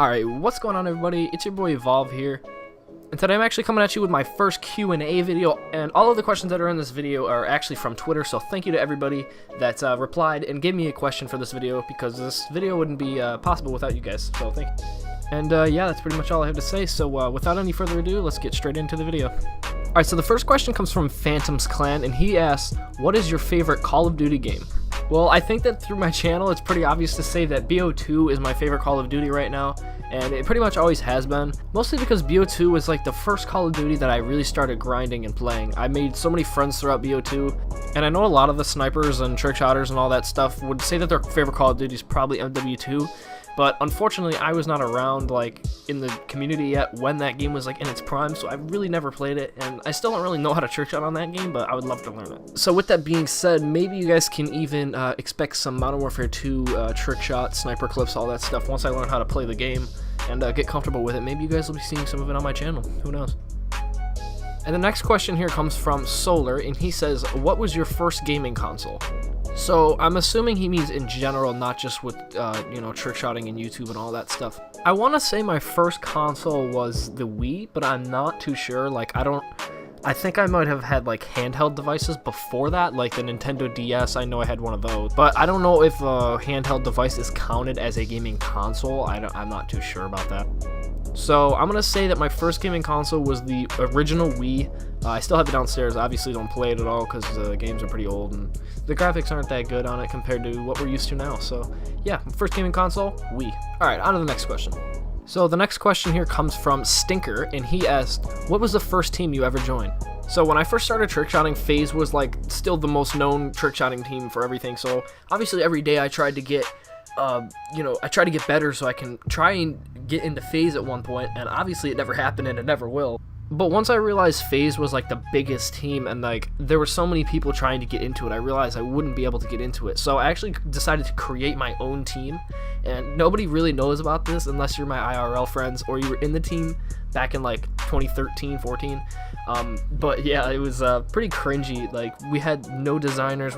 Alright, what's going on everybody? It's your boy Evolve here. And today I'm actually coming at you with my first Q&A video, and all of the questions that are in this video are actually from Twitter, so thank you to everybody that replied and gave me a question for this video, because this video wouldn't be possible without you guys, so thank you. And yeah, that's pretty much all I have to say, so without any further ado, let's get straight into the video. Alright, so the first question comes from Phantom's Clan, and he asks, what is your favorite Call of Duty game? Well, I think that through my channel, it's pretty obvious to say that BO2 is my favorite Call of Duty right now, and it pretty much always has been. Mostly because BO2 was like the first Call of Duty that I really started grinding and playing. I made so many friends throughout BO2, and I know a lot of the snipers and trick shotters and all that stuff would say that their favorite Call of Duty is probably MW2, but unfortunately I was not around like in the community yet when that game was like in its prime, so I really never played it, and I still don't really know how to trick shot on that game, but I would love to learn it. So with that being said, maybe you guys can even expect some Modern Warfare 2 trick shot, sniper clips, all that stuff once I learn how to play the game and get comfortable with it. Maybe you guys will be seeing some of it on my channel, who knows. And the next question here comes from Solar, and he says, what was your first gaming console? So I'm assuming he means in general, not just with you know, trick shotting and YouTube and all that stuff. I want to say my first console was the Wii, but I'm not too sure. Like I think I might have had like handheld devices before that, like the Nintendo DS. I know I had one of those, but I don't know if a handheld device is counted as a gaming console. I'm not too sure about that. So I'm gonna say that my first gaming console was the original Wii. I still have it downstairs. Obviously don't play it at all because the games are pretty old and the graphics aren't that good on it compared to what we're used to now. So yeah, first gaming console, Wii. Alright, on to the next question. So the next question here comes from Stinker, and he asked, what was the first team you ever joined? So when I first started trickshotting, FaZe was like still the most known trickshotting team for everything. So obviously every day I tried to get you know, I try to get better so I can try and get into FaZe at one point, and obviously it never happened and it never will. But once I realized FaZe was like the biggest team and like there were so many people trying to get into it, I realized I wouldn't be able to get into it. So I actually decided to create my own team, and nobody really knows about this unless you're my IRL friends or you were in the team back in like 2013, 14. But yeah, it was pretty cringy. Like we had no designers,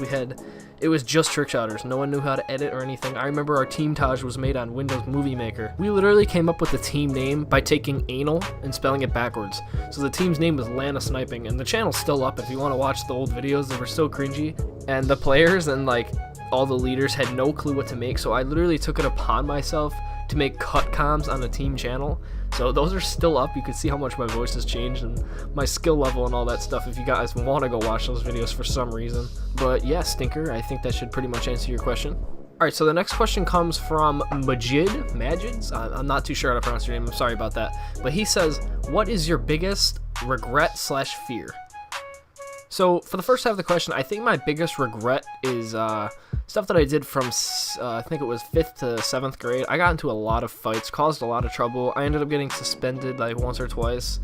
it was just trick shotters. No one knew how to edit or anything. I remember our team Taj was made on Windows Movie Maker. We literally came up with the team name by taking anal and spelling it backwards. So the team's name was Lana Sniping, and the channel's still up if you want to watch the old videos. They were so cringy, and the players and like all the leaders had no clue what to make, so I literally took it upon myself to make cut comms on the team channel. So those are still up. You can see how much my voice has changed and my skill level and all that stuff if you guys want to go watch those videos for some reason. But yeah, Stinker, I think that should pretty much answer your question. Alright, so the next question comes from Majids? I'm not too sure how to pronounce your name, I'm sorry about that. But he says, what is your biggest regret / fear? So for the first half of the question, I think my biggest regret is stuff that I did from, I think it was 5th to 7th grade. I got into a lot of fights, caused a lot of trouble. I ended up getting suspended like once or twice,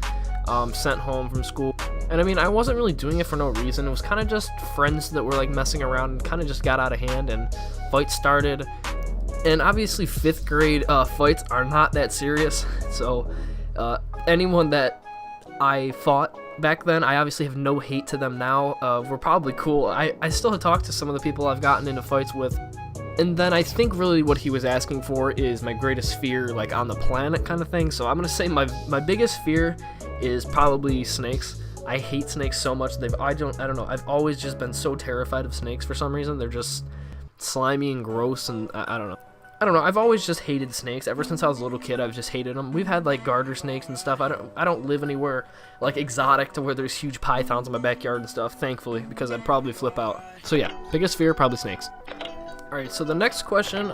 sent home from school. And I mean, I wasn't really doing it for no reason. It was kind of just friends that were like messing around and kind of just got out of hand and fights started. And obviously 5th grade fights are not that serious. So anyone that I fought back then, I obviously have no hate to them now. We're probably cool. I still talk to some of the people I've gotten into fights with. And then I think really what he was asking for is my greatest fear, like on the planet kind of thing. So I'm gonna say my biggest fear is probably snakes. I hate snakes so much. I don't know. I've always just been so terrified of snakes for some reason. They're just slimy and gross, and I don't know. I've always just hated snakes. Ever since I was a little kid, I've just hated them. We've had like garter snakes and stuff. I don't live anywhere like exotic to where there's huge pythons in my backyard and stuff, thankfully, because I'd probably flip out. So yeah, biggest fear, probably snakes. Alright, so the next question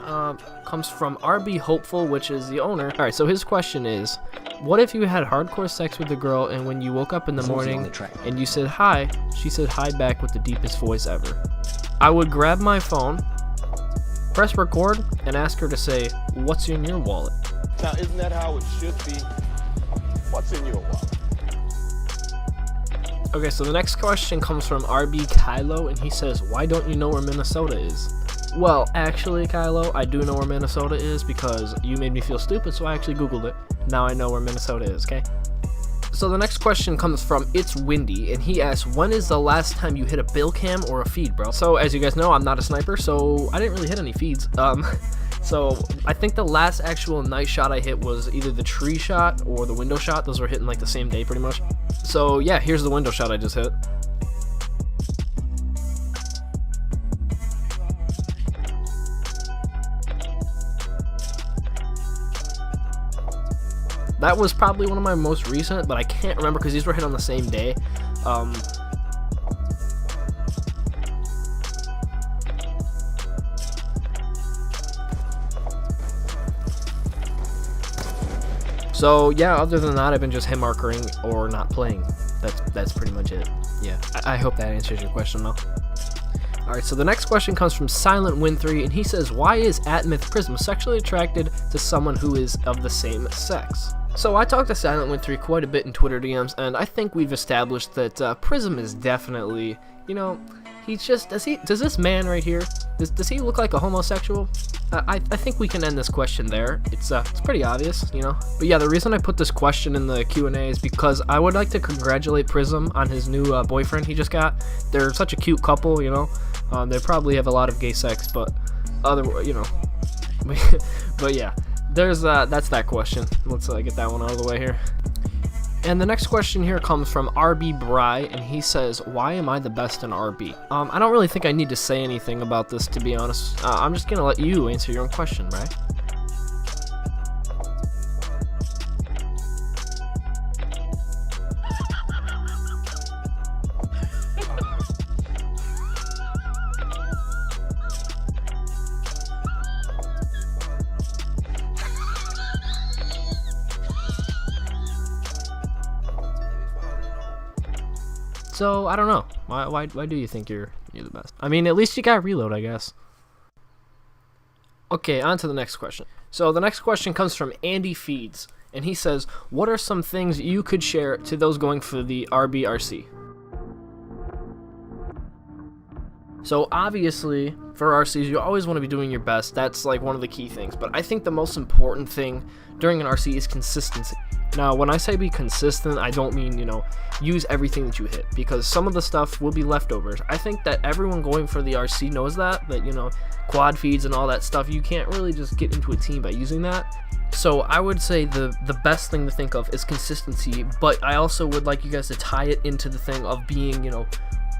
comes from RB Hopeful, which is the owner. Alright, so his question is, what if you had hardcore sex with a girl and when you woke up in the morning and you said hi, she said hi back with the deepest voice ever? I would grab my phone, press record, and ask her to say, what's in your wallet? Now, isn't that how it should be? What's in your wallet? Okay, so the next question comes from RB Kylo, and he says, why don't you know where Minnesota is? Well, actually, Kylo, I do know where Minnesota is because you made me feel stupid, so I actually Googled it. Now I know where Minnesota is, okay? So the next question comes from It's Windy, and he asks, when is the last time you hit a bill cam or a feed, bro? So as you guys know, I'm not a sniper, so I didn't really hit any feeds. So I think the last actual nice shot I hit was either the tree shot or the window shot. Those were hitting like the same day pretty much. So yeah, here's the window shot I just hit. That was probably one of my most recent, but I can't remember because these were hit on the same day. So yeah, other than that, I've been just hit markering or not playing. That's pretty much it. Yeah, I hope that answers your question though. Alright, so the next question comes from Silent Win3, and he says, why is @MythPrism sexually attracted to someone who is of the same sex? So I talked to Silent Win3 quite a bit in Twitter DMs, and I think we've established that Prism is definitely, you know, he's just, does this man right here, does he look like a homosexual? I think we can end this question there. It's pretty obvious, you know. But yeah, the reason I put this question in the Q&A is because I would like to congratulate Prism on his new boyfriend he just got. They're such a cute couple, you know. They probably have a lot of gay sex, but you know. But yeah, there's that's that question. Let's get that one out of the way here. And the next question here comes from RB Bry, and he says, why am I the best in RB? I don't really think I need to say anything about this, to be honest. I'm just gonna let you answer your own question, Bry. So I don't know. Why do you think you're the best? I mean, at least you got reload, I guess. Okay, on to the next question. So the next question comes from Andy Feeds, and he says, what are some things you could share to those going for the RBRC? So obviously, for RCs, you always want to be doing your best. That's like one of the key things. But I think the most important thing during an RC is consistency. Now, when I say be consistent, I don't mean, you know, use everything that you hit, because some of the stuff will be leftovers. I think that everyone going for the RC knows that, you know, quad feeds and all that stuff, you can't really just get into a team by using that. So I would say the best thing to think of is consistency, but I also would like you guys to tie it into the thing of being, you know,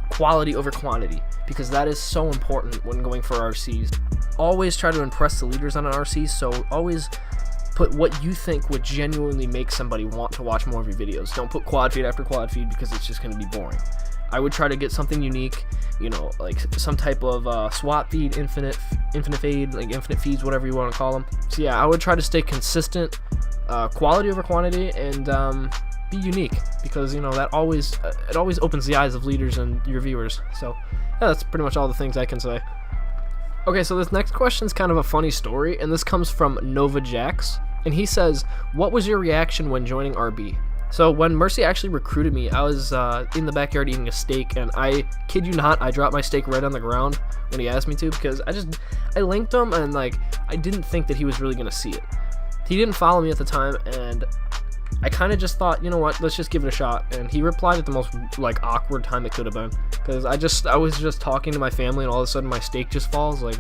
quality over quantity, because that is so important when going for RCs. Always try to impress the leaders on an RC, so always put what you think would genuinely make somebody want to watch more of your videos. Don't put quad feed after quad feed, because it's just going to be boring. I would try to get something unique, you know, like some type of swap feed, infinite fade, like infinite feeds, whatever you want to call them. So yeah, I would try to stay consistent, quality over quantity, and be unique, because, you know, that always it always opens the eyes of leaders and your viewers. So yeah, that's pretty much all the things I can say. Okay, so this next question is kind of a funny story, and this comes from Nova Jax, and he says, what was your reaction when joining RB? So when Mercy actually recruited me, I was in the backyard eating a steak, and I kid you not, I dropped my steak right on the ground when he asked me to, because I linked him, and like, I didn't think that he was really gonna see it. He didn't follow me at the time, and I kind of just thought, you know what, let's just give it a shot. And he replied at the most like awkward time it could have been, because I was just talking to my family, and all of a sudden my steak just falls. Like,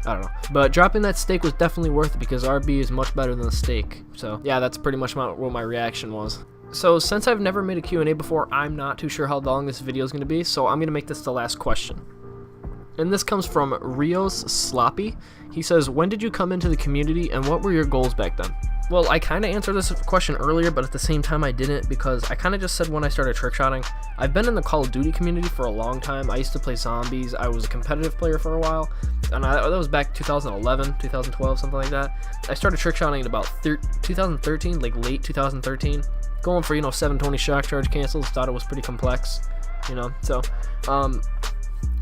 I don't know. But dropping that steak was definitely worth it, because RB is much better than the steak. So yeah, that's pretty much what my reaction was. So since I've never made a Q&A before, I'm not too sure how long this video is going to be, so I'm going to make this the last question. And this comes from Rios Sloppy. He says, when did you come into the community, and what were your goals back then? Well, I kind of answered this question earlier, but at the same time I didn't, because I kind of just said when I started trickshotting. I've been in the Call of Duty community for a long time. I used to play zombies. I was a competitive player for a while, and that was back 2011, 2012, something like that. I started trickshotting in about 2013, like late 2013, going for, you know, 720 shock charge cancels. Thought it was pretty complex, you know, so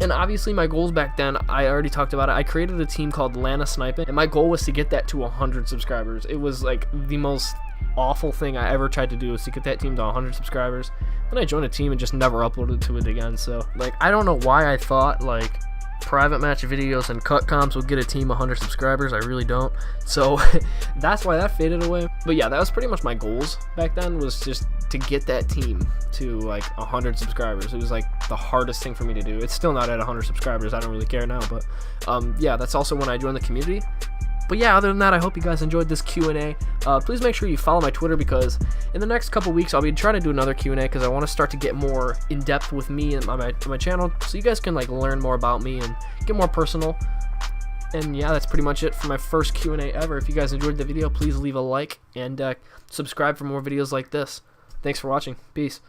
and obviously my goals back then, I already talked about it. I created a team called Lana Sniping, and my goal was to get that to 100 subscribers. It was like the most awful thing I ever tried to do, was to get that team to 100 subscribers. Then I joined a team and just never uploaded to it again. So like, I don't know why I thought like private match videos and cut comps would get a team 100 subscribers. I really don't. So that's why that faded away. But yeah, that was pretty much my goals back then, was just to get that team to like 100 subscribers. It was like the hardest thing for me to do. It's still not at 100 subscribers. I don't really care now, but yeah, that's also when I joined the community. But yeah, other than that, I hope you guys enjoyed this Q&A. Please make sure you follow my Twitter, because in the next couple weeks I'll be trying to do another Q&A, because I want to start to get more in depth with me and my channel, so you guys can like learn more about me and get more personal. And yeah, that's pretty much it for my first Q&A ever. If you guys enjoyed the video, please leave a like and subscribe for more videos like this. Thanks for watching. Peace.